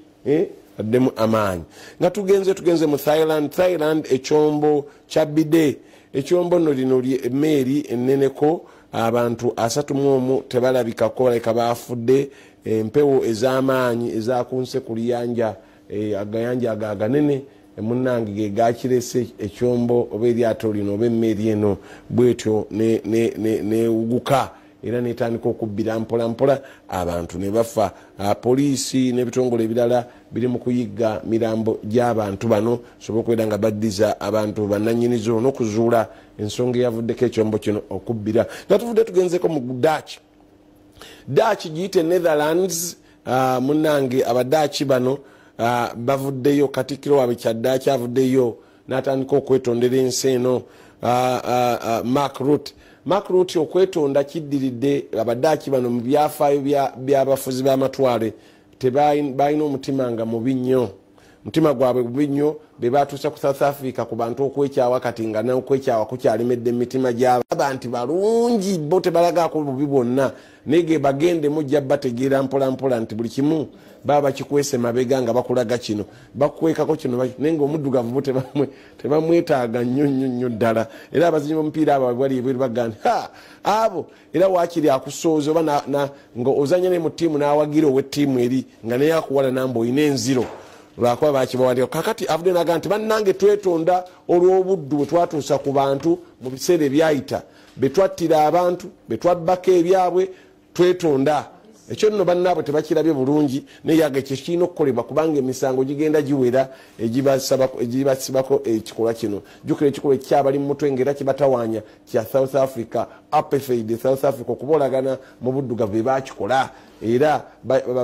addemu amaanyi nga tugenze mu Thailand ekyombo kya bide ekyombo nno lino emmeeri enneneko abantu 31 tebalabikako baleka baafudde empewo ez'amaanyi ezakunse ku liyanja agayanja aganene munnange ge gakirese ekyombo oba eryato lino oba emmeeri eno bwetyo newuguka era netandika okubbira mpolampola abantu ne bafa poliisi n'ebitongole ebirala biri mu kuyigga mirambo gy'abantu bano sobola okubeera nga baddiza abantu bannannyinizo n'okuzuula ensonga eyavuddeko ekyombo kino okubbira nga tuvudde tugenzeko mu Dutch giyite Netherlands munnange abadaachi bano bavuddeyo katikiro waabwe kyaddaaki avuddeyo n'atandika okwetondera ensi eno Mark Rutte okwetonda kiddiridde abaddaaki bano mu byafaayo by'abafuzi b'amatwale tebalina omutima nga mubi nnyo mutima gwabwe mubi nnyo be batuusa ku South Africa ku bantu okwekyawa kati nga n'okwekyawa kukyalimedde mu mitima gy'abantu balungi bo tebalagaako bubi bwonna naye ge bagende mujja bategeera mpolampola nti buli kimu baba bakikwese mabega nga bakulaga kino bakukwekako kino naye ng'omuddugavu bo tebamwetaaga nnyo ddala era abazinyi b'omupiira abo bali ebweru bagamba abo era waakiri akusooza oba nga ozanya ne mu ttiimu n'awagira ow'ettiimu eri nga naye akuwala namba oyina enziro lwakuba bakibawandika kakati avudde naga nti bannange twetonda olw'obuddu bwe twatuusa ku bantu mu biseera ebyayita betwattira abantu betwabbako ebyabwe twetonda ekyo nno bannaabwe tebakirabye bulungi naye yaga ekyo kirina okukolebwa kubanga emisango gigenda giwera egibasibako ekikolwa kino jjukira ekikolwa ekyabali mu mutwe ngaera kibatawaanya kya South Africa apartheid South Africa okubolagana mu buddugavu be bakikola era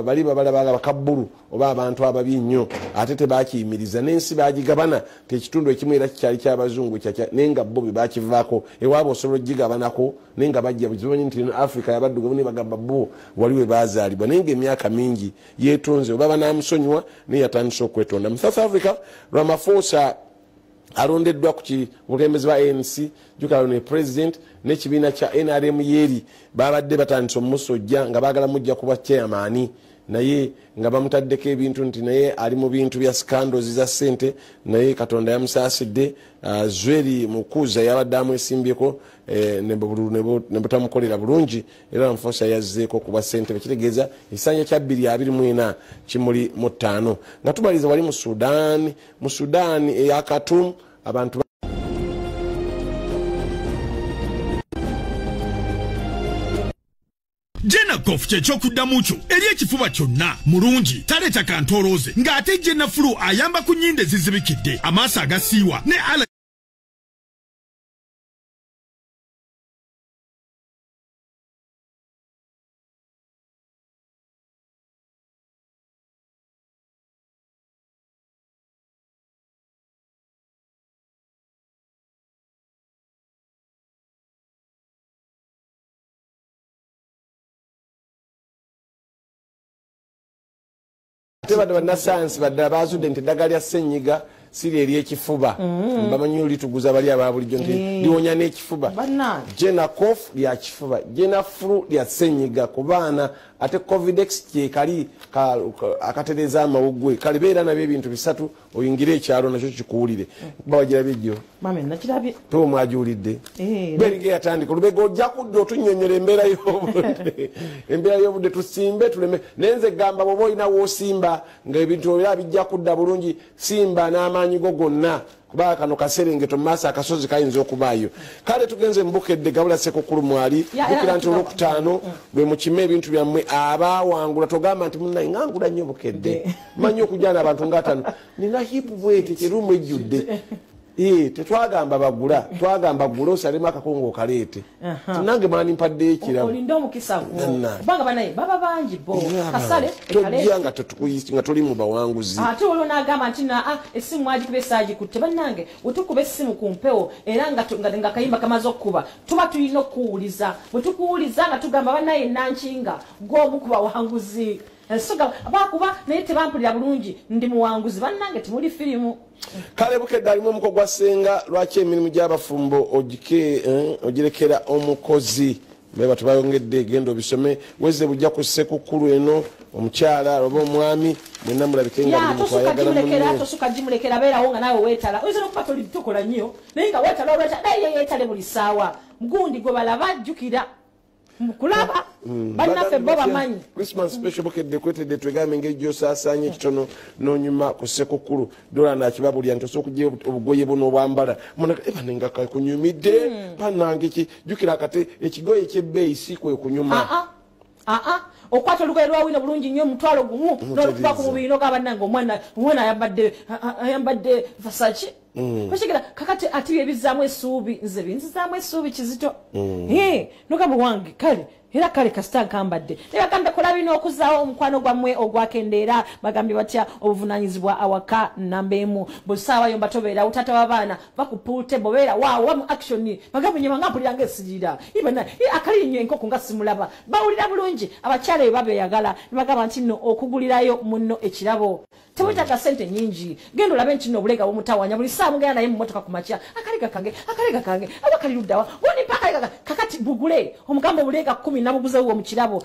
bali babalaba bakabbulu oba abantu ababi nnyo ate tebakiyimiriza n'ensi bagigabana tekitundu ekimu era kikyali ky'abazungu naye nga bo be bakivaako ewaabwe osobola ogigabanako naye nga bajja buzimanyi nti Africa yabaddugavu ne bagamba bo wali we bazaalibwa naye ng'emyaka mingi yeetonze oba banaamusonyiwa naye yatandise okwetonda mu South Africa Ramaphosa alondeddwa ku bukulembeze bwa ANC jukalo ne president n'ekibiina kya NRM yeri babadde batandise omusojja nga baagala mujja kuba chairman naye nga bamutaddeko ebintu nti naye ali mu bintu bya scandals za ssente naye Katonda yamusaasidde Zweri Mukuza yabadde amwesimbyeko ne butamukolera bulungi era Ramaphosa yazzeeko kuba ssente bekitegeeza ekisanja kya 2024 kimuli mu 5 nga tubaliza wali mu Sudan eya Khartoum abantu Jena Golf kyekyokudamu kyo eri ekifuba kyonna mulungi taleeta kantolooze ng'ate Jena Flu ayamba ku nnyindo ezizibikidde amaaso agasiiwa ne tebadde bannasayansi badde baazudde nti eddagala lya ssenyiga siri ery'ekifuba bamanyi olituguza bali aba bulijjo nti liwonya n'ekifuba jena cof lya kifuba jena flu lya ssenyiga ku baana ate covidex kyekali akatereza amawuggwe kale beera nabyo ebintu bisatu oyingire ekyalo nakyo kikuwulire kuba wagirabye ejjo pewo mwagiwulidde berige yatandika olubega ojja kudda otunnyonnyola embeera y'obudde tusimbe tuleme naye nze gamba bwoba olina woosimba ng'ebintu era bijja kudda bulungi simba n'amaanyi go gonna kuba kano kaserengeto maaso akasozi kayinza okubaayo kale tugenze mbukedde gabula sekukulu mwali bukira nti olwokutaano bwe mukime ebintu byammwe abaawangula togamba nti munnaye ngangula nnyo bukedde manyi okujjana abantu ngaatano nina hipu bwete kyerumu ejjudde tetwagamba bagula twagamba gula osalemu akakongo okaleete nange mwani mpadde ekiramu olinda omukisa kubanga banaye baba bangi bo kasale tojja nga tuli mu bawanguzi ate olwo n'agamba nti essimu mwagikuba esaagikutte bannange wetukuba essimu ku mpewo era nga kayimba kamaze okukuba tuba tulina okuwuliza bwe tukuwuliza nga tugamba banaye nankinga gw'omu ku bawanguzi soga bakuba naye tebampulira bulungi ndi muwanguzi bannange timuli firimu kale bukedde alimu omuko gwa ssenga lwaki emirimu gy'abafumbo ogirekera omukozi beba tubayongedde genda obisome wezze bujja ku ssekukulu eno omukyala oba omwami mwenna mulabike nga tosuka gimulekera beerawo nga naawe weetala oyinza nokuba tolitukola nnyo naye nga weetala olweta naye yeetale buli ssaawa mugundi gwe balaba jjukira mukulaba bannaffe bo bamanyi Christmas special bukedde kwetedde twegambe engeri gy'osaasaanya ekitono n'onyuma ku ssekukulu dola nakibabulya nti osobola okujja obugoye buno obwambala ebanenga kunyumidde bannange ki jjukira akate ekigoye ekyebbeeyi si kwe kunyuma okwata olugoye lwawina bulungi nnyo omutwalo gumu n'olukuba ku mubiri noga bannange omwana ayambadde Versace Kwashikira kakati ati ebizaamu essuubi nze binzizaamu essuubi kizito nogamba wange kale era kale kasita kambadde nebagambye kola bino okuzaawo omukwano gwammwe ogwakendeera bagambye batya obuvunaanyizibwa awaka namba emu bwe ssaawa yomba tobeera utata w'abaana bakupuute bobeera waawa mu action bagambye nyema nga mpulira ng'esirira ibana akalinnyo enkoko nga simulaba bawulira bulungi abakyala bye babeeyagala ne bagamba nti nno okugulirayo munno ekirabo tewetaaga sente nyingi genda olabe nti nno obulega bumutawanya buli saa mugenda naye mu mmotoka ku makya akalega kange aba kali luddawa wonipa akalega kakati bugule omugamba obulega 10 nabuguzeewo mu kirabo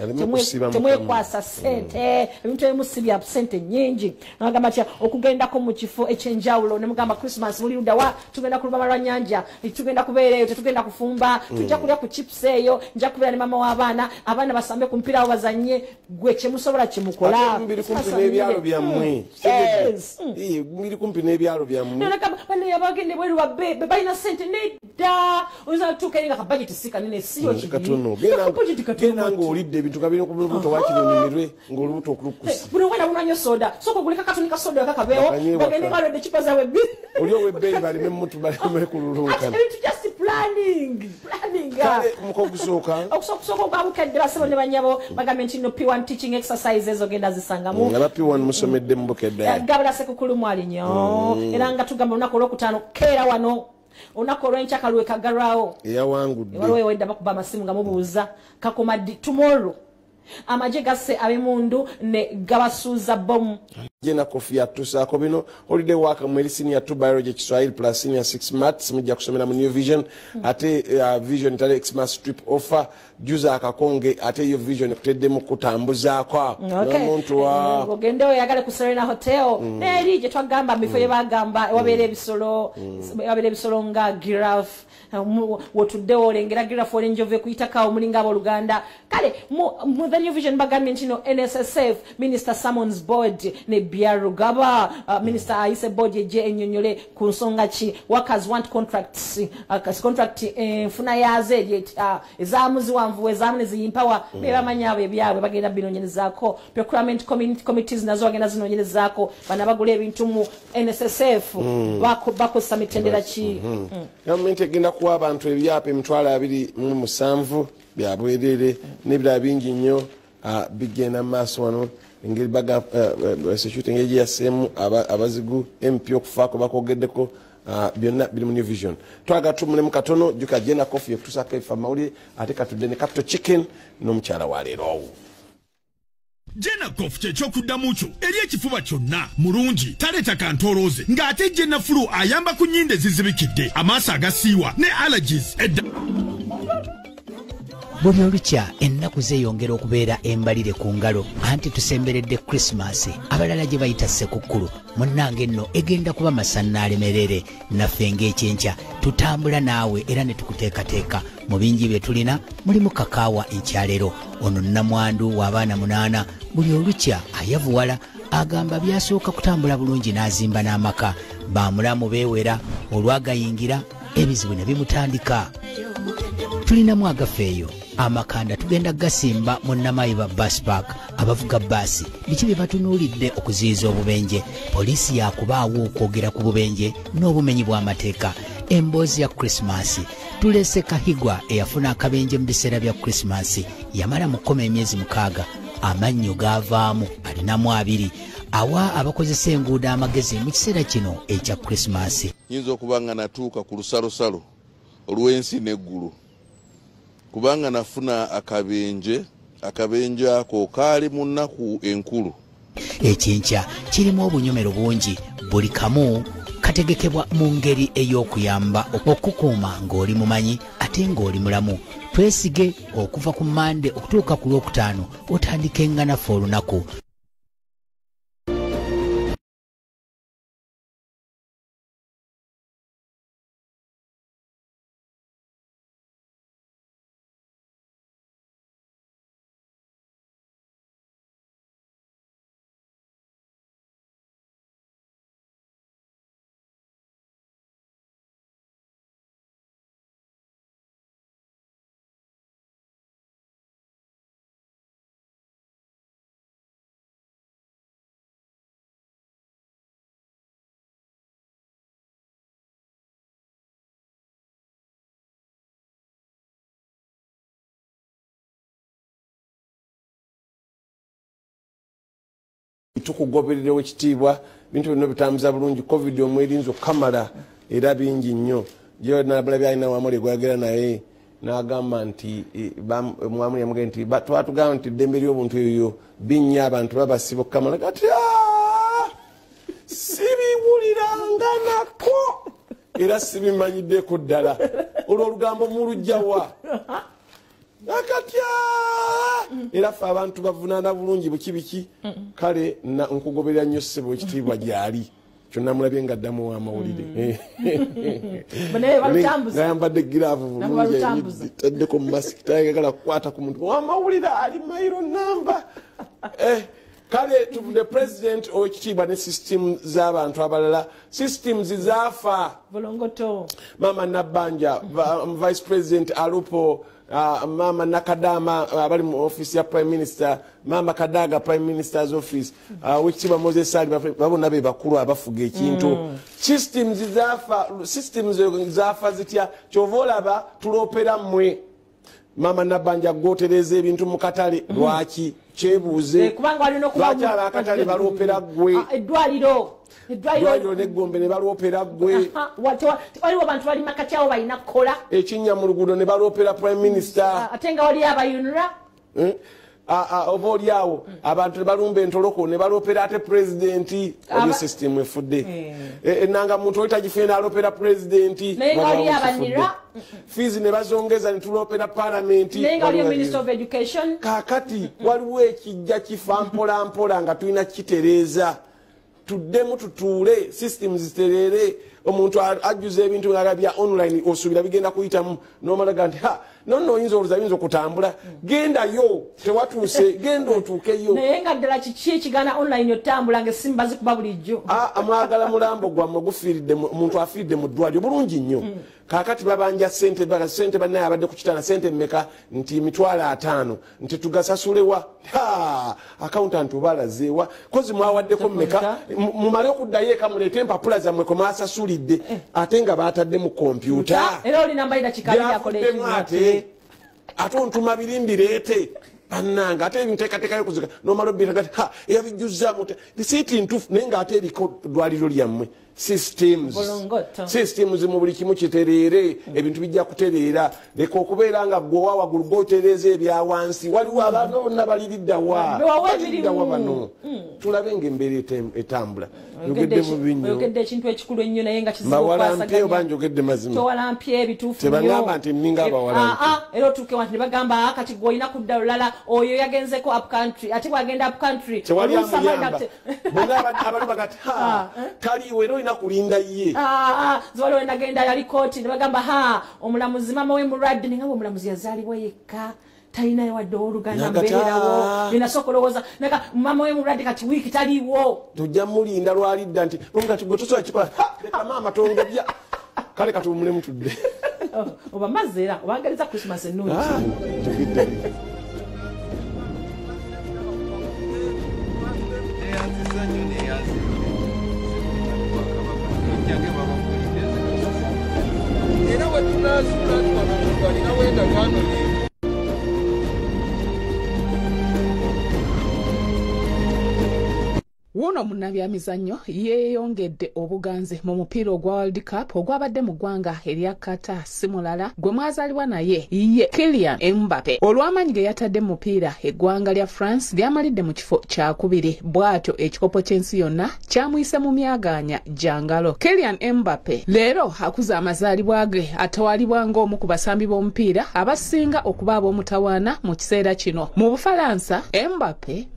temwekwasa sente ebintu ebimusibya sente nyingi nagamba tya okugendako mu kifo ekyenjawulo ne mugamba Christmas buli luddawa tugenda ku lubalama lwa nnyanja tugenda kubeerayo tetugenda kufumba tujja kulya ku chips eyo nja kubeera ne mama w'abaana abaana basambe ku mpira bazaanye gwe kyemusobola kyemukola mbiri kumpi n'ebyalo byammwe mbiri kumpi n'ebyalo byammwe bane abagende bweru babbe balina sente nedda oyinza tuuka nga kabajeti sikanene siyo katono genda ng'olidde ebintu kabiri ku lubuto wakironimirwe ng'olubuto okulukusi buno wena unanyo soda soko guleka katonika soda yakabeewo bagende balodde kipa zawe oli owebbeeyi balime mutu balime kululunkana just planning kale muko gusooka okusooka ogwabukedde basebo ne banyabo bagambye nti no P1 teaching exercises ogenda zisangamu nga P1 musomedde mubukedde gabula sekukulu mwali nnyo era nga tugamba olunaku olwokutaano keera wano olunaku olw'enkya kalwe kagalwawo eyawangudde waliwo ewedda bakuba amasimu nga mubuuza kakoma ddi tomorrow amagye gasse ab'emundu ne gabasuuza bomu jena kofi yatusaako bino holiday work mweri senior 2 biology Kiswahili plus senior 6 maths mujja kusomera mu new vision ate vision tale Xmas strip offer juza akakonge ate iyo vision kuteddemu kutambuzaako n'omuntu wa ogende oyagale ku Serena Hotel neri gye twagamba bifo ye bagamba wabeera ebisolo nga giraffe wotudde olengera giraffe olenjove kuyitaka omulinga abooluganda kale mu the new vision bagambye nti no NSSF minister summons board ne Byarugaba minister ayise board eje ennyonnyole ku nsonga ki workers want contracts contract enfuna yaze ezaamuziwanvu ezaamu ne ziyimpower be bamanya abo ebyabwe bagenda binonyerezaako procurement committees nazo bagenda zinonyerezaako bana bagula ebintu mu NSSF bakozesa mitendera ki gavumenti egenda kuwa abantu ebyapa 27,000 byabwerere n'ebirala bingi nnyo bigenda mu maaso wano engeri baga security engeri yaseemu abazigu MP okufaako bakogeddeko byonna biri mu new vision twaga tumunemu katono juka jena coffee ekutusaka ifa mawulire ate katudde ne capital chicken n'omukyala wa leero Jenakof kyekyokudamu kyo eri ekifuba kyonna mulungi taleeta kantolooze ng'ate jenafulu ayamba ku nnyindo ezizibikidde amaaso agasiiwa ne allergies buli olukya ennaku zeeyongera okubeera embalire ku ngalo anti tusemberedde Krismasi abalala gye bayita Ssekukkulu munnange nno egenda kuba masannaalemerere naffe ng'Ekyenkya tutambula naawe era ne tukuteekateeka mu bingi bye tulina mulimu kakaawa enkyalero ono nnamwandu w'abaana 8 buli olukya ayavuwala agamba byasooka kutambula bulungi n'azimba n'amaka baamulamu beewera olwagayingira ebizibu ne bimutandika tulinamu agafeeyo amakanda tugenda gasimba mu Namayiba bus park abavuga baasi biki bye batunuulidde okuziyiza obubenje poliisi yakubaawo okwogera ku bubenje n'obumenyi bw'amateeka emboozi ya Krismasi tulese Kahigwa eyafuna akabenje mu biseera bya Krismasi yamala mu 10 emyezi 6 amannyo gaavaamu alinamu 2 awa abakozesa enguudo amagezi mu kiseera kino ekya Krismasi yinza okuba nga natuuka ku lusalosalo olw'ensi n'eggulu kubanga nafuna akabenje ako kaali mu nnaku enkulu. Ekyenkya kirimu obunyomero bungi buli kamu kategekebwa mu ngeri ey'okuyamba okukuuma ng'oli mumanyi ate ng'oli mulamu. Twesige okuva ku Mande okutuuka ku Lwokutaano otandike nga naffe olunaku. Tukugobererewo ekitiibwa bintu bino bitambuza bulungi covid omwerinzo kamala era bingi nnyo gyo nabalabi alina wamuli gwagera naye n'agamba nti mwamuli yamuge nti twatugamba nti eddembe ly'obuntu eyo binnya abantu babasiba kamala kati sibiwuliranga nako era sibimanyiddeko ddala olwo olugambo mulujjawa akatya era ffe abantu bavunaana bulungi bukibiki kale nkugoberera nnyo ssebo ekitiibwa gyali kyonna mulabye nga addamu w'amawulire ngayambadde giraavu bulungi taddeko mu masiki tayagala kukwata ku muntu w'amawulire ali mayiro namba kale tuvudde president owekitiibwa ne system z'abantu abalala systems zaafa mama Nabbanja vice president Alupo mama Nakadama abali mu office ya prime minister mama Kadaga prime minister's office wekitiibwa Moses Ali babona be bakulu abafuga ekintu systems zaafa zitya kyova olaba tulopera mmwe mama Nabbanja gotereza ebintu mu katale lwaki kyebuuze lwaki abakatale balopera ggwe eddwaliro n'eggombe ne balopera ggwe waliwo abantu bali makatyawo balina kukola ekinnya mu luguudo ne balopera prime minister ate nga wali abayunula oba oliawo abantu ne balumba entoloko ne balopera ate pulezidenti olyo system efudde enanga muntu oli tagifune n'alopera pulezidenti naye nga wali abanira fiizi ne bazongeza ne tulopera palamenti naye nga wali minister of education kaakati waliwo ekijja kifa mpolampola nga tulina kitereeza tuddemu tutuule systems ziterere omuntu ajjuza ebintu nga bya online osuubira bigenda kuyitamu n'omalaga nti nonno oyinza oluzayinza okutambula gendayo tewatuuse genda otuukeyo naye nga ddala kiki ekigana online otambula nga essimu bazikuba bulijjo mwagala mulambo gwammwe gufiiridde omuntu afiiridde mu ddwaliro bulungi nnyo kaakati babanja sente bannaye abadde ku kitanda sente mmeka nti 5,000 nti tugasasulewa accountant obalazeewa kozi mwawaddeko mmeka mumale okuddayo eka muleete empapula zammwe kwe mwasasulidde ate nga baatadde mu kompyuta era oli nambalira kikaliyakolekimu ate ontuma birimbi leete bannanga ate ebinteekateekayo kuzika nomala obiragati eyabijjuzaamu risiiti ntuufu naye ng'ate eriko ddwaliro lyammwe systems mu buli kimu kitereere ebintu bijja kutereera leka okubeera nga gwewa waggulu gwotereeza ebya wansi waliwo abaana bonna baliriddawa bano tulabe ng'embeera etambula yogedde mu oyogedde ekintu ekikulu ennyo naye nga kizibu bawalampye oba njogedde mazima towalampye ebituufu tebagamba nti nninga abawalampe era otuuke wanti ne bagamba kati gweolina kudda lulala oyo yagenzeko up country ate bwagenda up country tewali amuyamba abali bagati taliiwe era olina kulinda ye ziwaliwo nagenda yali kooti ne bagamba omulamuzi mama we mulwadde ne ngamba omulamuzi yazaalibwa yekka talina yawadde oluganda mbeerawo linasooka olowooza naka mama we mulwadde kati wiiki taliiwo tujja mulinda lwalidda nti ngati gwe tosobola kikola leka maama tongobya kale katuwumulemu tudde oba mazze era obangaliza Christmas ennungi era wetunasula twalina wenda gano Wuno munnabyamizannyo yeeyongedde obuganze mu mupiira ogwa World Cup ogwabadde mu ggwanga erya Qatar si mulala gwe mwazaalibwa naye ye Kylian Mbappe. Olw'amaanyi ge yatadde mu mupiira eggwanga lya France lyamalidde mu kifo kyakubiri bw'atyo ekikopo ky'ensi yonna kyamuyise mu myagaanya gyangalo. Kylian Mbappe leero akuza amazaalibwa ge atawalibwa ng'omu ku basambi b'omupiira abasinga okuba ab'omutawaana mu kiseera kino. Mu Bufalansa Mbappe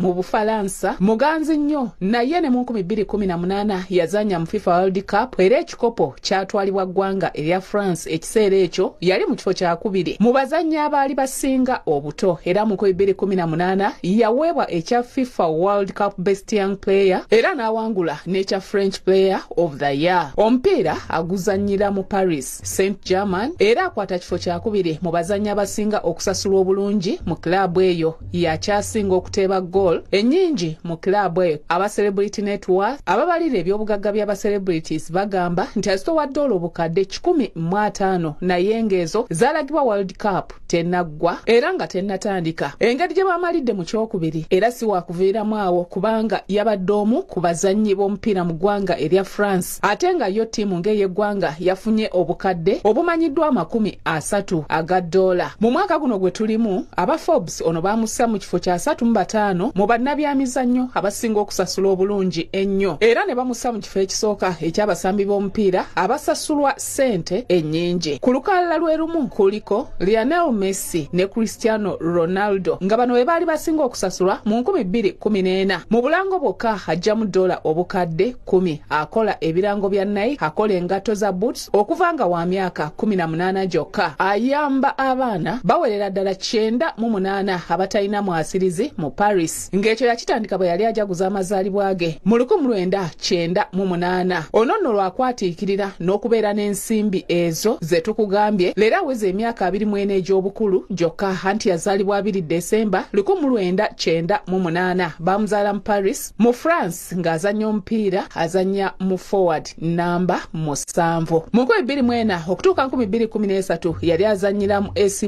muganzi nnyo naye ne mu 2018 yazanya mu FIFA World Cup era ekikopo kyatwalibwa ggwanga erya France ekiseera ekyo yali mu kifo kyakubiri mu bazannyi abaali basinga obuto era mu 2018 yaweebwa ekya FIFA World Cup Best Young Player era n'awangula n'ekya French Player of the Year. Omupiira aguzannyira mu Paris Saint-Germain era akwata kifo kyakubiri mu bazannyi abasinga okusasulwa obulungi mu klabu eyo yakyasinga okuteeba goal ennyingi mu klabu eyo. Celebrity Network ababalira ebyobugagga by'aba celebrities bagamba nti azitowadde obukadde 15 naye ngezo zalagibwa World Cup tennaggwa era nga tennatandika. Engeri gye bamalidde mu kyokubiri era si wakuviiramu awo kubanga yabadde omu ku bazannyi b'omupiira mu ggwanga erya France ate nga yo ttiimu ng'eyeggwanga yafunye obukadde obumanyiddwa $30 aga dola. Mu mwaka guno gwe tulimu aba Forbes ono bamussa mu kifo kya 35 mu bannabyamizannyo abasinga okusasula obulungi ennyo era ne bamussa mu kifo ekisooka ekyabasambi b'omupiira abasasulwa ssente ennyingi. Ku lukalala lwe lumu kuliko Lionel Messi ne Cristiano Ronaldo nga bano we baali basinga okusasulwa mu 2014. Mu bulango bwokka ajjamu dola obukadde 10 akola ebirango bya Nike akola engatto za boots okuva nga wa myaka 18 gyokka. Ayamba abaana bawerera ddala 98 abatalina mwasirizi mu Paris ng'ekyo yakitandika bwe yali ajaguza amazaalibwa ge mu 1998. Ono nno lwakwatiikirira n'okubeera n'ensimbi ezo ze tukugambye leero aweza emyaka 24 egy'obukulu gyokka anti yazaalibwa 2 Desemba 1998. Bamuzaala mu Paris mu France ng'azannya omupiira azannya mu forward namba 7. Mu 2004 okutuuka 2013 yali azannyira mu AC